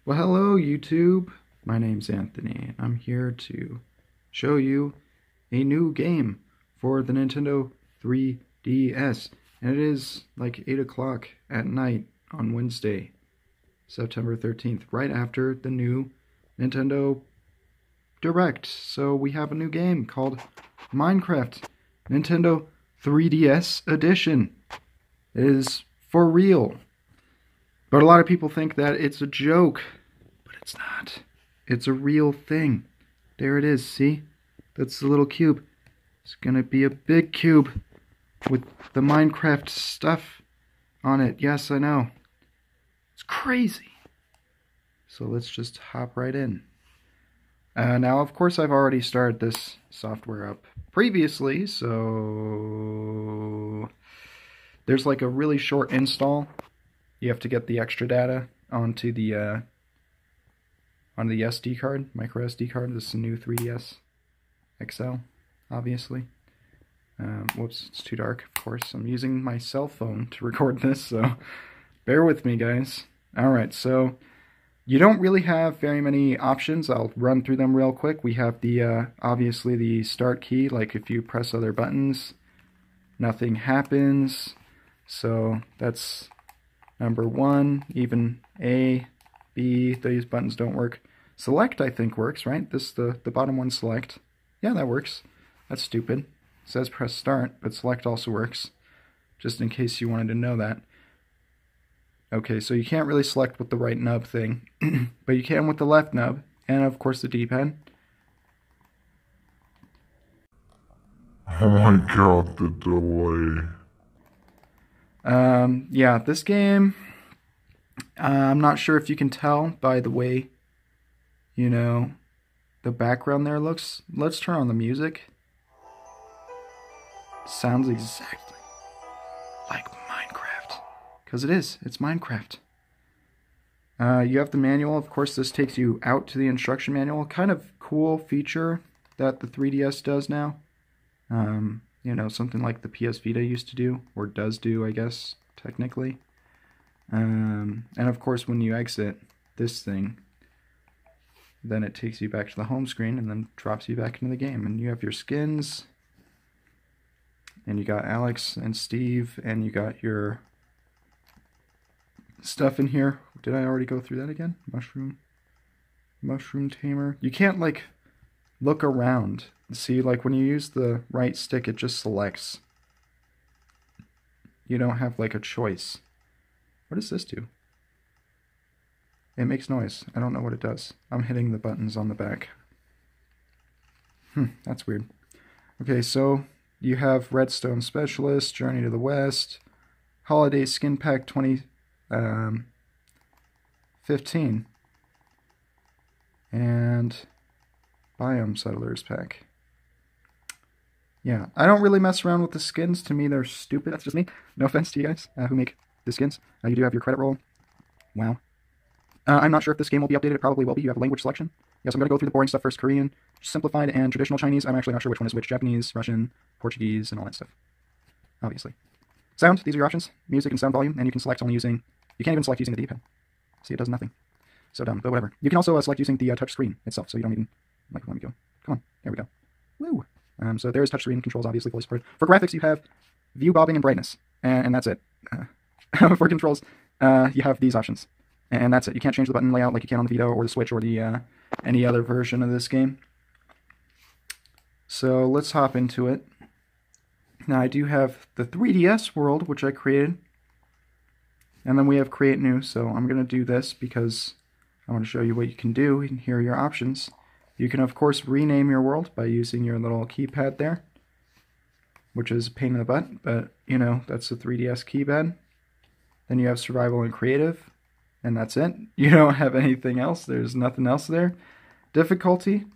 Well, hello YouTube. My name's Anthony. I'm here to show you a new game for the Nintendo 3DS. And it is like 8 o'clock at night on Wednesday, September 13th, right after the new Nintendo Direct. So we have a new game called Minecraft Nintendo 3DS Edition. It is for real. But a lot of people think that it's a joke, but it's not. It's a real thing. There it is, see? That's the little cube. It's gonna be a big cube with the Minecraft stuff on it. Yes, I know. It's crazy. So let's just hop right in. Now, of course, I've already started this software up previously, so there's like a really short install. You have to get the extra data onto the SD card, micro SD card. This is a new 3DS XL, obviously. Whoops, it's too dark, of course. I'm using my cell phone to record this, so bear with me, guys. Alright, so you don't really have very many options. I'll run through them real quick. We have the, obviously, the start key. Like, if you press other buttons, nothing happens. So that's number 1, even A, B, these buttons don't work. Select, I think, works, right? This, the bottom one, select. Yeah, that works. That's stupid. It says press start, but select also works. Just in case you wanted to know that. Okay, so you can't really select with the right nub thing, but you can with the left nub, and of course the D-pad. Oh my god, the delay. Yeah, this game, I'm not sure if you can tell by the way, you know, the background there looks. Let's turn on the music. Sounds exactly like Minecraft. Because it is. It's Minecraft. You have the manual. Of course, this takes you out to the instruction manual. Kind of cool feature that the 3DS does now. You know, something like the PS Vita used to do, or does do, I guess, technically. And of course, when you exit this thing, then it takes you back to the home screen and then drops you back into the game. And you have your skins, and you got Alex and Steve, and you got your stuff in here. Did I already go through that again? Mushroom tamer. You can't, like, look around. See, like, when you use the right stick, it just selects. You don't have, like, a choice. What does this do? It makes noise. I don't know what it does. I'm hitting the buttons on the back. That's weird. Okay, so you have Redstone Specialist, Journey to the West, Holiday Skin Pack 2015, and Biome Settlers Pack. Yeah, I don't really mess around with the skins. To me, they're stupid. That's just me. No offense to you guys who make the skins. You do have your credit roll. Wow. I'm not sure if this game will be updated. It probably will be. You have a language selection. Yes, I'm going to go through the boring stuff first. Korean, simplified, and traditional Chinese. I'm actually not sure which one is which. Japanese, Russian, Portuguese, and all that stuff. Obviously. Sound, these are your options. Music and sound volume, and you can select only using... You can't even select using the D-pad. See, it does nothing. So dumb, but whatever. You can also select using the touch screen itself, so you don't even... Like, let me go. Come on, there we go. Woo! So there is touchscreen controls, obviously, fully supported. For graphics, you have view, bobbing, and brightness. And that's it. For controls, you have these options. And that's it. You can't change the button layout like you can on the Vita or the Switch or the any other version of this game. So let's hop into it. Now I do have the 3DS world, which I created. And then we have Create New, so I'm going to do this because I want to show you what you can do. And here are your options. You can, of course, rename your world by using your little keypad there, which is a pain in the butt, but, you know, that's the 3DS keypad. Then you have Survival and Creative, and that's it. You don't have anything else. There's nothing else there. Difficulty.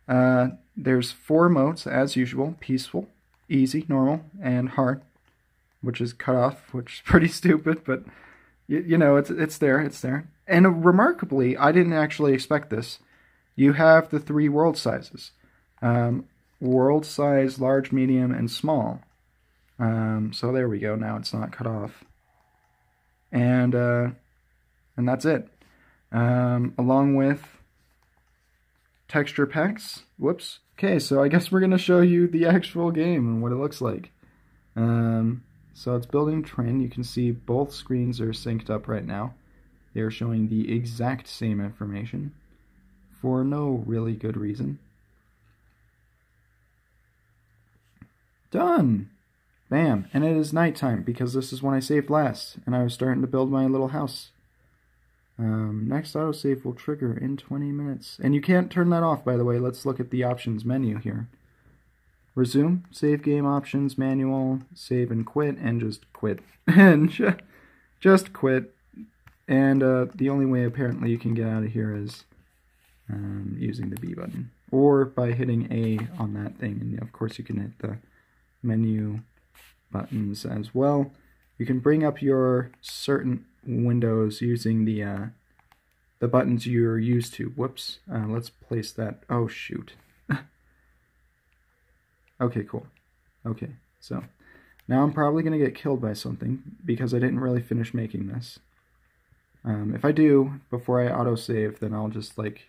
There's 4 modes, as usual. Peaceful, easy, normal, and hard, which is cut off, which is pretty stupid, but, you know, it's there, it's there. And remarkably, I didn't actually expect this. You have the 3 world sizes. World size, large, medium, and small. So there we go. Now it's not cut off. And that's it. along with texture packs. Whoops. Okay, so I guess we're going to show you the actual game and what it looks like. So it's building train. You can see both screens are synced up right now. They're showing the exact same information for no really good reason. Done! Bam! And it is nighttime because this is when I saved last and I was starting to build my little house. Next autosave will trigger in 20 minutes. And you can't turn that off, by the way. Let's look at the options menu here. Resume, save game options, manual, save and quit, and just quit. And just quit. And the only way apparently you can get out of here is using the B button. Or by hitting A on that thing. And of course you can hit the menu buttons as well. You can bring up your certain windows using the buttons you're used to. Whoops. Let's place that. Oh, shoot. Okay, cool. Okay, so now I'm probably going to get killed by something because I didn't really finish making this. If I do, before I autosave, then I'll just like...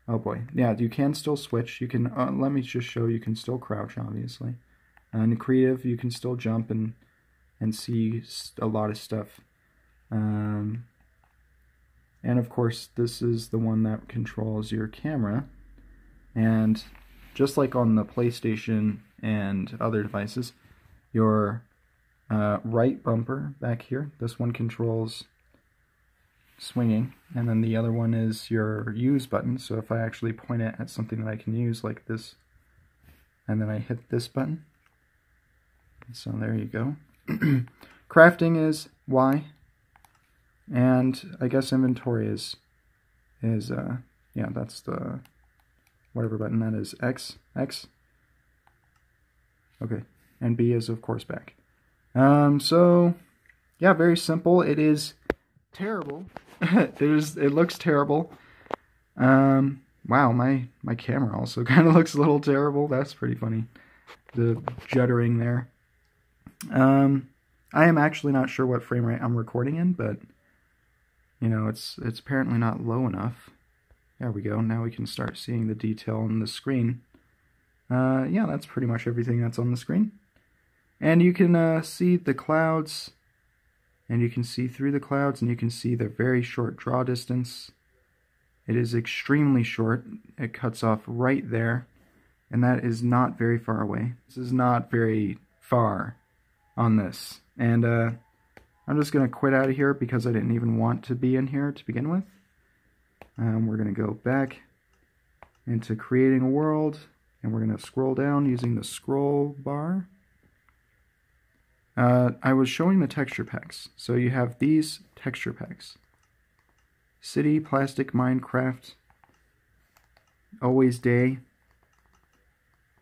Oh boy. Yeah, you can still switch. You can, let me just show you can still crouch, obviously. In creative, you can still jump and see a lot of stuff. And of course, this is the one that controls your camera. And just like on the PlayStation and other devices, your right bumper back here, this one controls swinging, and then the other one is your use button. So if I actually point it at something that I can use like this, and then I hit this button, so there you go. Crafting is Y, and I guess inventory is yeah, that's the whatever button that is, X. Okay, and B is of course back. So yeah, very simple. It is terrible. It looks terrible. Wow, my camera also kind of looks a little terrible. That's pretty funny. The juddering there. I am actually not sure what frame rate I'm recording in, but you know, it's apparently not low enough. There we go. Now we can start seeing the detail on the screen. Yeah, that's pretty much everything that's on the screen. And you can see the clouds, and you can see through the clouds, and you can see the very short draw distance. It is extremely short. It cuts off right there, and that is not very far away. This is not very far on this. And I'm just going to quit out of here because I didn't even want to be in here to begin with. We're going to go back into creating a world, and we're going to scroll down using the scroll bar. I was showing the texture packs. So you have these texture packs. City, Plastic, Minecraft, Always Day,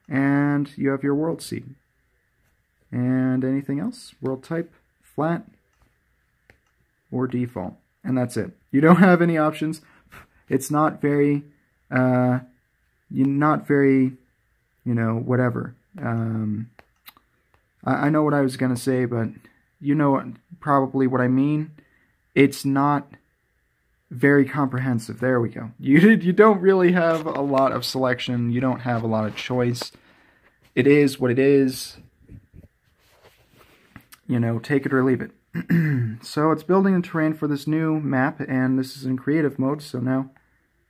and you have your world seed. And anything else? World type, flat, or default. And that's it. You don't have any options. It's not very, whatever. I know what I was going to say, but you know probably what I mean. It's not very comprehensive. There we go. You don't really have a lot of selection. You don't have a lot of choice. It is what it is. You know, take it or leave it. So it's building a terrain for this new map, and this is in creative mode, so now,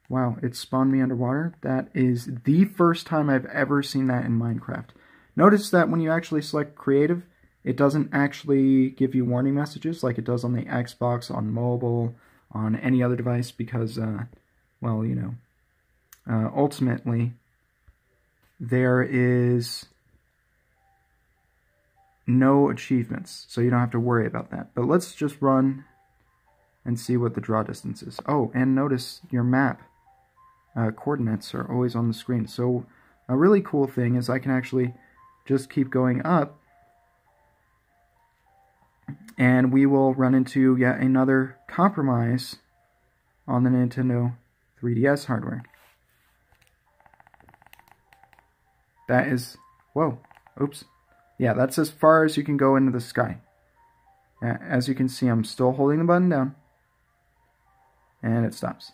wow, it spawned me underwater. That is the first time I've ever seen that in Minecraft. Notice that when you actually select creative, it doesn't actually give you warning messages like it does on the Xbox, on mobile, on any other device, because, well, you know, ultimately, there is no achievements, so you don't have to worry about that. But let's just run and see what the draw distance is. Oh, and notice your map coordinates are always on the screen. So a really cool thing is I can actually just keep going up, and we will run into yet another compromise on the Nintendo 3DS hardware. That is, whoa, oops. Yeah, that's as far as you can go into the sky. As you can see, I'm still holding the button down. and it stops.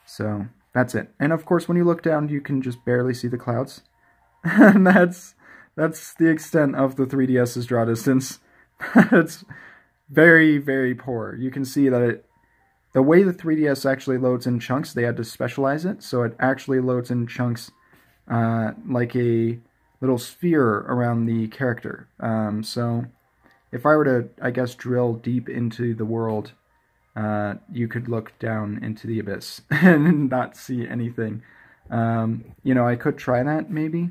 So that's it. And of course, when you look down, you can just barely see the clouds. And that's the extent of the 3DS's draw distance. It's very, very poor. You can see that the way the 3DS actually loads in chunks, they had to specialize it, so it actually loads in chunks like a little sphere around the character. So if I were to, I guess, drill deep into the world, you could look down into the abyss and not see anything. You know, I could try that maybe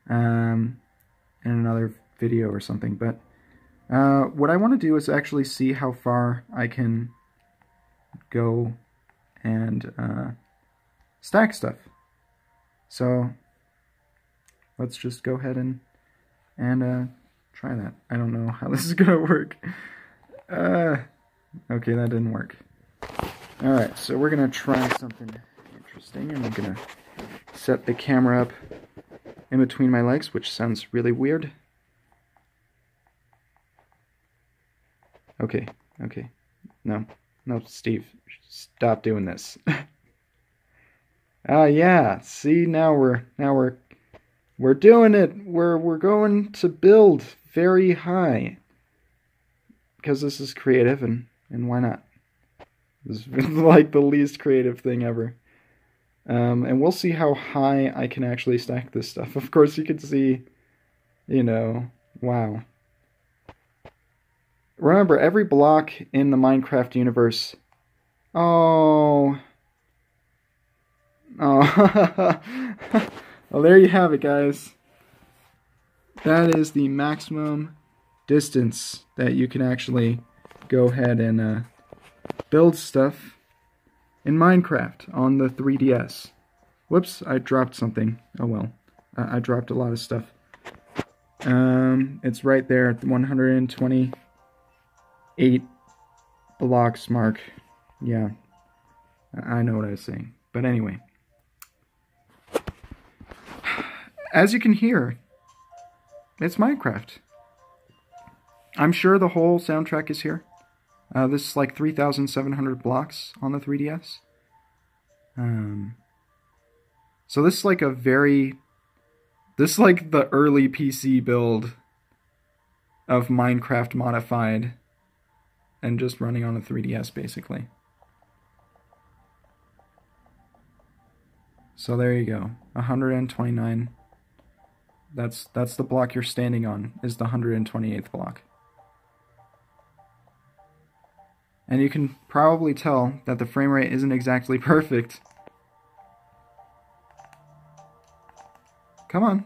in another video or something, but what I want to do is actually see how far I can go and stack stuff. So let's just go ahead and try that. I don't know how this is gonna work. Okay, that didn't work. Alright, so we're gonna try something interesting, and I'm gonna set the camera up in between my legs, which sounds really weird. Okay. No, Steve, stop doing this. Yeah, see, now we're doing it. We're going to build very high. Because this is creative, and why not? This is like the least creative thing ever. And we'll see how high I can actually stack this stuff. Of course, you can see, you know, wow. Remember, every block in the Minecraft universe... Oh... Well, there you have it, guys. That is the maximum distance that you can actually go ahead and build stuff in Minecraft on the 3DS. Whoops, I dropped something. Oh well. I dropped a lot of stuff. It's right there at the 128 blocks mark. Yeah, I know what I was saying. But anyway. As you can hear, it's Minecraft. I'm sure the whole soundtrack is here. This is like 3,700 blocks on the 3DS. So this is like this is like the early PC build of Minecraft modified and just running on a 3DS basically. So there you go, 129. That's the block you're standing on, is the 128th block. And you can probably tell that the frame rate isn't exactly perfect. Come on.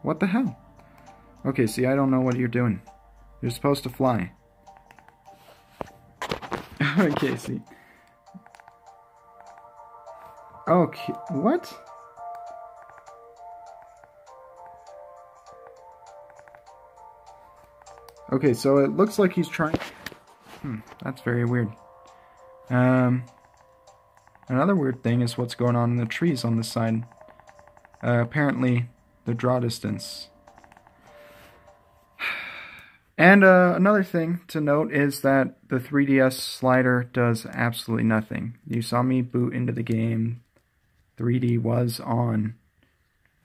What the hell? Okay, see, I don't know what you're doing. You're supposed to fly. Okay, see. Okay, what? Okay, so it looks like he's trying... that's very weird. Another weird thing is what's going on in the trees on this side. Apparently, the draw distance. And another thing to note is that the 3DS slider does absolutely nothing. You saw me boot into the game. 3D was on.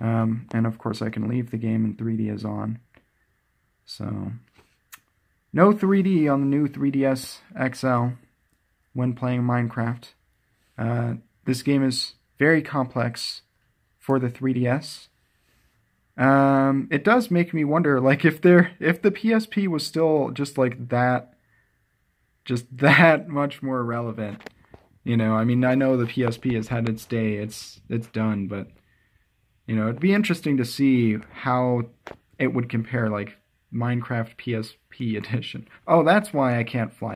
And of course I can leave the game and 3D is on. So, no 3D on the new 3DS XL when playing Minecraft. This game is very complex for the 3DS. It does make me wonder, like, if the PSP was still just like that much more relevant. You know, I mean, I know the PSP has had its day, it's done, but, you know, it'd be interesting to see how it would compare, like, Minecraft PSP edition. Oh, that's why I can't fly.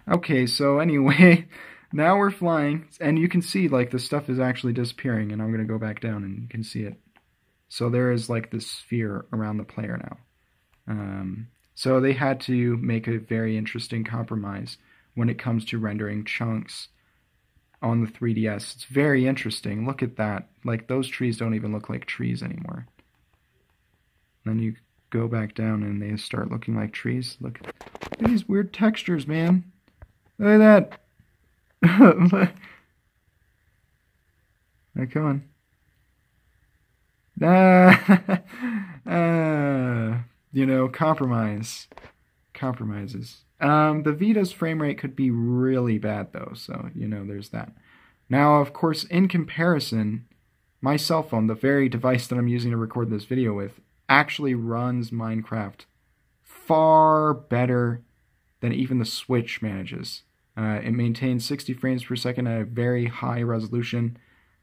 Okay, so anyway, now we're flying, and you can see, like, the stuff is actually disappearing, and I'm gonna go back down, and you can see it. So there is, like, this sphere around the player now. So they had to make a very interesting compromise when it comes to rendering chunks on the 3DS. It's very interesting. Look at that. Like, those trees don't even look like trees anymore. Then you go back down and they start looking like trees. Look at these weird textures, man. Look at that. Oh, come on. You know, compromises. The Vita's frame rate could be really bad, though, so, you know, there's that. Now, of course, in comparison, my cell phone, the very device that I'm using to record this video with, actually runs Minecraft far better than even the Switch manages. It maintains 60 frames per second at a very high resolution.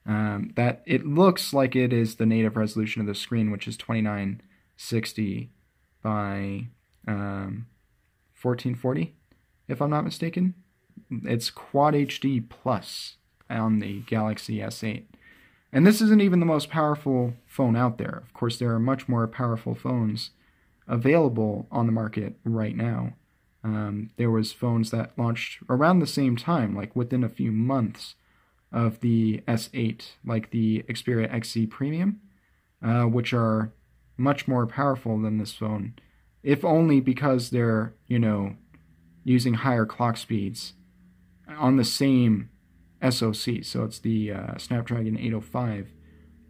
That it looks like it is the native resolution of the screen, which is 2960 by 1440, if I'm not mistaken. It's Quad HD Plus on the Galaxy S8. And this isn't even the most powerful phone out there. Of course, there are much more powerful phones available on the market right now. There was phones that launched around the same time, like within a few months of the S8, like the Xperia XZ Premium, which are much more powerful than this phone, if only because they're, you know, using higher clock speeds on the same SoC. So it's the Snapdragon 805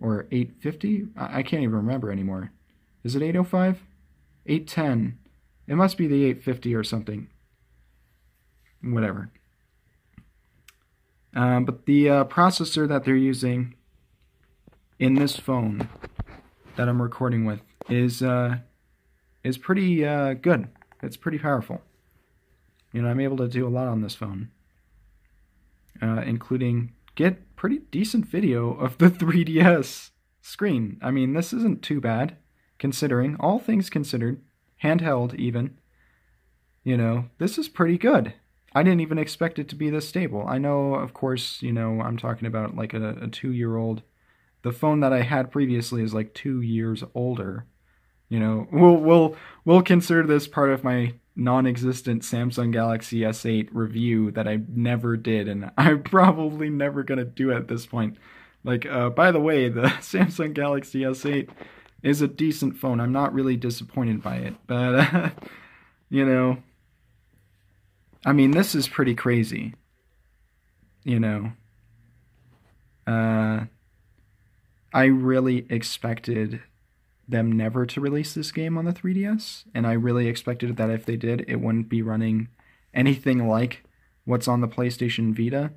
or 850. I can't even remember anymore. Is it 805? 810. It must be the 850 or something. Whatever. But the processor that they're using in this phone that I'm recording with is pretty good. It's pretty powerful. You know, I'm able to do a lot on this phone, including get pretty decent video of the 3DS screen. I mean, this isn't too bad, considering, all things considered, handheld even. You know, this is pretty good. I didn't even expect it to be this stable. I know, of course, you know, I'm talking about like a 2-year-old. The phone that I had previously is like 2 years older. You know, we'll consider this part of my non-existent Samsung Galaxy S8 review that I never did, and I'm probably never gonna do it at this point. Like, by the way, the Samsung Galaxy S8 is a decent phone. I'm not really disappointed by it, but you know, I mean, this is pretty crazy. You know, I really expected them never to release this game on the 3DS, and I really expected that if they did, it wouldn't be running anything like what's on the PlayStation Vita,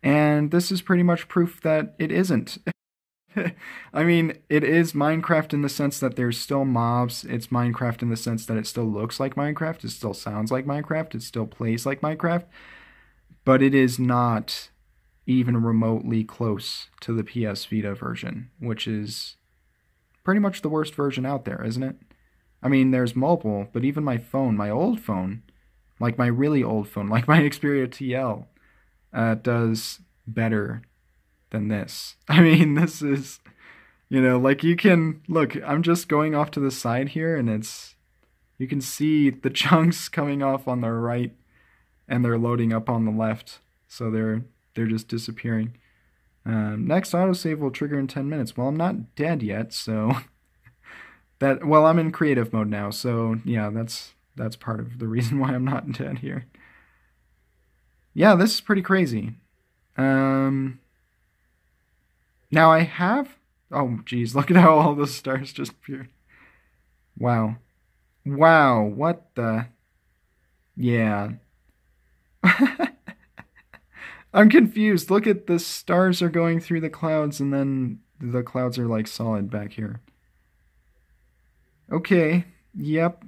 and this is pretty much proof that it isn't. I mean, it is Minecraft in the sense that there's still mobs, it's Minecraft in the sense that it still looks like Minecraft, it still sounds like Minecraft, it still plays like Minecraft, but it is not even remotely close to the PS Vita version, which is pretty much the worst version out there, isn't it? I mean, there's mobile, but even my phone, my old phone, like my really old phone, like my Xperia TL, does better than this. I mean, this is, you know, like you can, look, I'm just going off to the side here, and it's, you can see the chunks coming off on the right, and they're loading up on the left, so they're just disappearing. Next autosave will trigger in 10 minutes. Well, I'm not dead yet, so well, I'm in creative mode now, so yeah, that's part of the reason why I'm not dead here. Yeah, this is pretty crazy. Now I have, oh geez, look at how all the stars just appear. Wow. Wow, what the, yeah. I'm confused. Look at the stars are going through the clouds, and then the clouds are like solid back here. Okay, yep.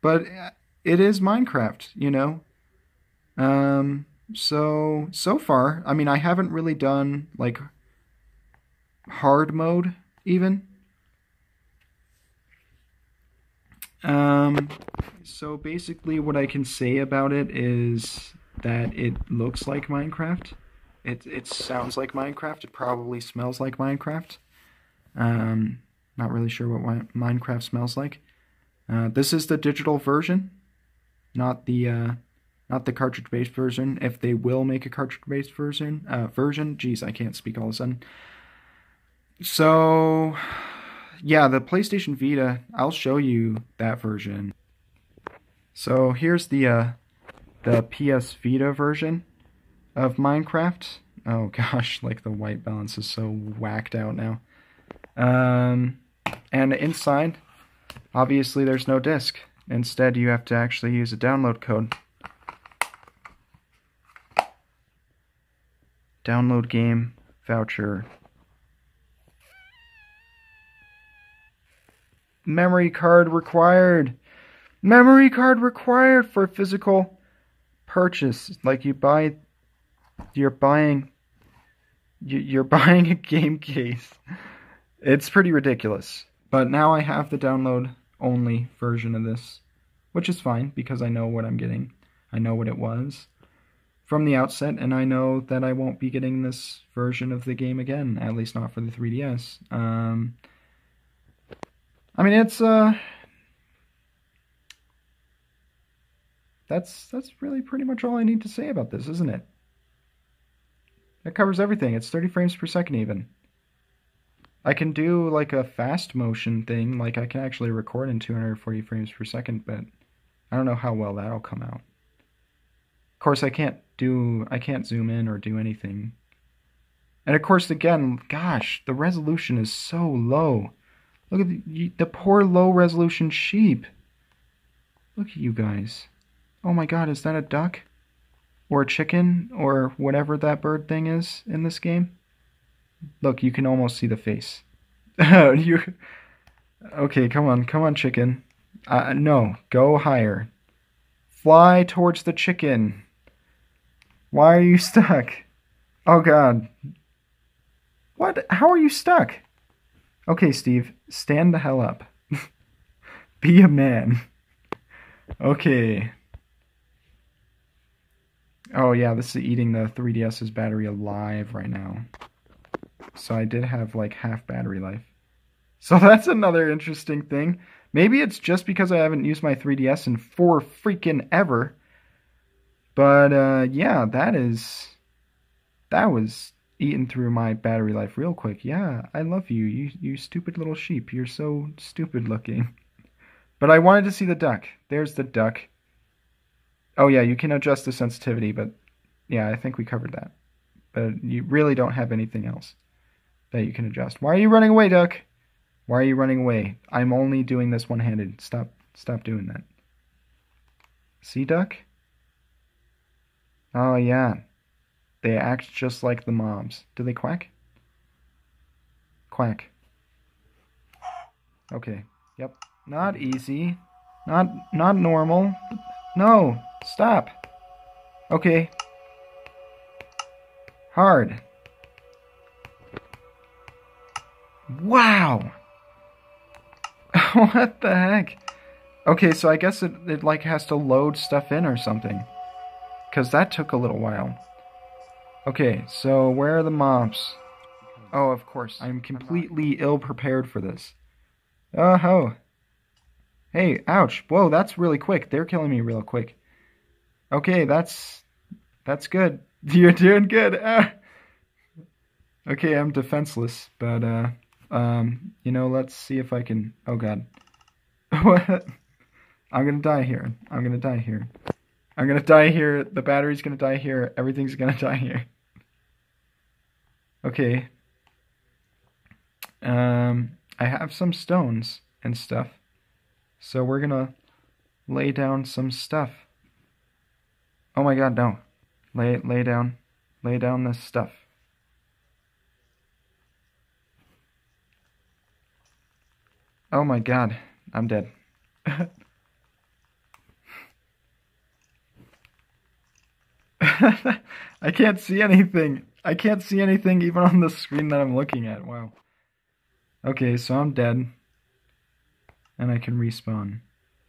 But it is Minecraft, you know? So far, I mean, I haven't really done, like, hard mode, even. So basically what I can say about it is that it looks like Minecraft. It sounds like Minecraft. It probably smells like Minecraft. Not really sure what Minecraft smells like. This is the digital version, not the not the cartridge-based version. If they will make a cartridge-based version, geez, I can't speak all of a sudden. So, yeah, the PlayStation Vita, I'll show you that version. So here's the PS Vita version of Minecraft. Oh gosh, like the white balance is so whacked out now. And inside, obviously there's no disc. Instead, you have to actually use a download code. Download game voucher. Memory card required. Memory card required for physical purchase. Like you're buying a game case. It's pretty ridiculous. But now I have the download only version of this, which is fine because I know what I'm getting. I know what it was from the outset, and I know that I won't be getting this version of the game again, at least not for the 3DS. I mean, it's that's really pretty much all I need to say about this, isn't it? That covers everything. It's 30 frames per second even. I can do like a fast motion thing, like I can actually record in 240 frames per second, but I don't know how well that'll come out. Of course, I can't zoom in or do anything. And of course, again, gosh, the resolution is so low. Look at the poor low resolution sheep. Look at you guys. Oh my god, is that a duck? Or a chicken? Or whatever that bird thing is in this game? Look, you can almost see the face. Okay, come on, chicken. No, go higher. Fly towards the chicken. Why are you stuck? Oh god. What? How are you stuck? Okay, Steve, stand the hell up. Be a man. Okay. Oh yeah, this is eating the 3DS's battery alive right now. So I did have like half battery life. So that's another interesting thing. Maybe it's just because I haven't used my 3DS in for freaking ever. But yeah, that was eating through my battery life real quick. Yeah, I love you. You stupid little sheep. You're so stupid looking. But I wanted to see the duck. There's the duck. Oh yeah, you can adjust the sensitivity, but yeah, I think we covered that. But you really don't have anything else that you can adjust. Why are you running away, duck? Why are you running away? I'm only doing this one-handed. Stop doing that. See, duck? Oh yeah. They act just like the mobs. Do they quack? Quack. Okay. Yep. Not easy. Not normal. No. Stop. Okay. Hard. Wow. What the heck? Okay, so I guess it like has to load stuff in or something. Because that took a little while. Okay, so where are the mobs? Oh, of course. I'm completely ill-prepared for this. Oh. Hey, ouch. Whoa, that's really quick. They're killing me real quick. Okay, that's good. You're doing good. Okay, I'm defenseless, but you know, let's see if I can. Oh god. What? I'm gonna die here. I'm gonna die here. The battery's gonna die here. Everything's gonna die here. Okay. I have some stones and stuff. So we're gonna lay down some stuff. Oh my god, no. Lay down this stuff. Oh my god, I'm dead. I can't see anything. I can't see anything even on the screen that I'm looking at. Wow. Okay, so I'm dead. And I can respawn.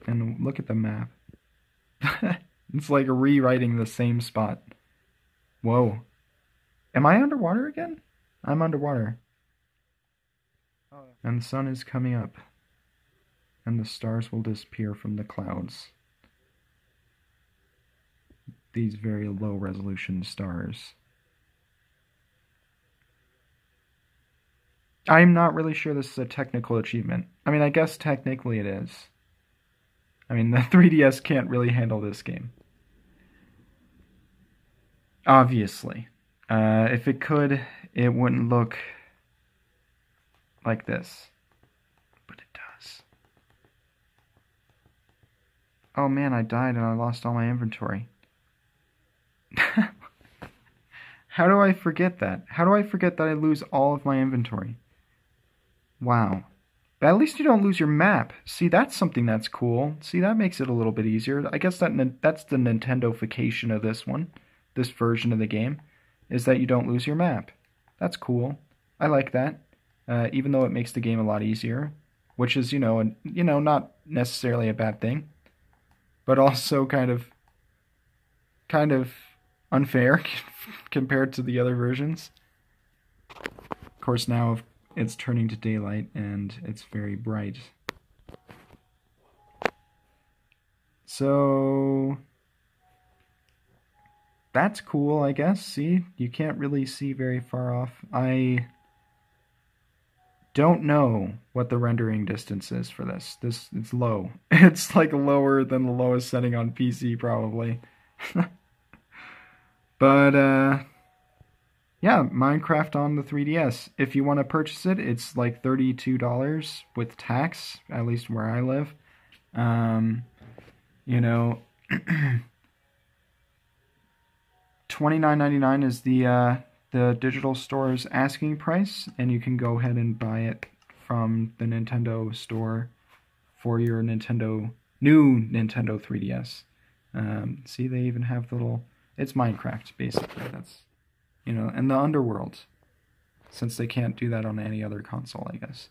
And look at the map. It's like rewriting the same spot. Whoa. Am I underwater again? I'm underwater. And the sun is coming up. And the stars will disappear from the clouds. these very low resolution stars. I'm not really sure this is a technical achievement. I mean, I guess technically it is. I mean, the 3DS can't really handle this game. Obviously. If it could, it wouldn't look like this. But it does. Oh man, I died and I lost all my inventory. How do I forget that? How do I forget that I lose all of my inventory? Wow. But at least you don't lose your map. See, that's something that's cool. See, that makes it a little bit easier. I guess that's the Nintendo-fication of this one. This version of the game. Is that you don't lose your map. That's cool. I like that. Even though it makes the game a lot easier. Which is, not necessarily a bad thing. But also kind of unfair compared to the other versions. Of course, now it's turning to daylight and it's very bright. So that's cool, I guess. See, you can't really see very far off. I don't know what the rendering distance is for this. It's low. It's like lower than the lowest setting on PC probably. But yeah, Minecraft on the 3DS. If you want to purchase it, it's like $32 with tax, at least where I live. $29.99 is the digital store's asking price, and you can go ahead and buy it from the Nintendo store for your new Nintendo 3DS. See, they even have the little... It's Minecraft, basically. That's, and the Underworld, since they can't do that on any other console, I guess.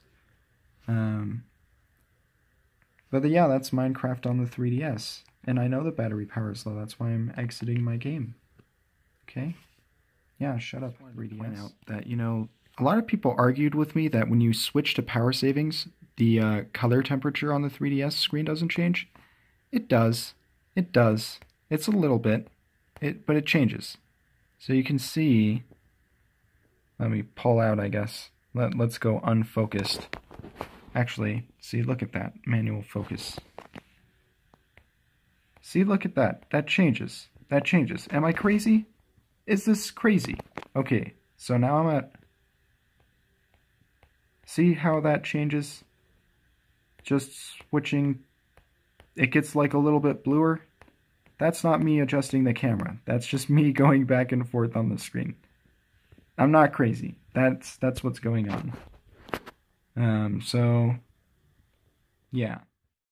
But yeah, that's Minecraft on the 3DS. And I know the battery power is low, that's why I'm exiting my game. Okay? Yeah, shut up, 3DS. Point out that, a lot of people argued with me that when you switch to power savings, the color temperature on the 3DS screen doesn't change. It does. It does. It's a little bit. But it changes. So you can see... Let me pull out, I guess. Let's go unfocused. Actually, see, look at that. Manual focus. See, look at that. That changes. That changes. Am I crazy? Is this crazy? Okay, so now I'm at... See how that changes? Just switching... It gets like a little bit bluer. That's not me adjusting the camera. That's just me going back and forth on the screen. I'm not crazy. That's what's going on. So, yeah.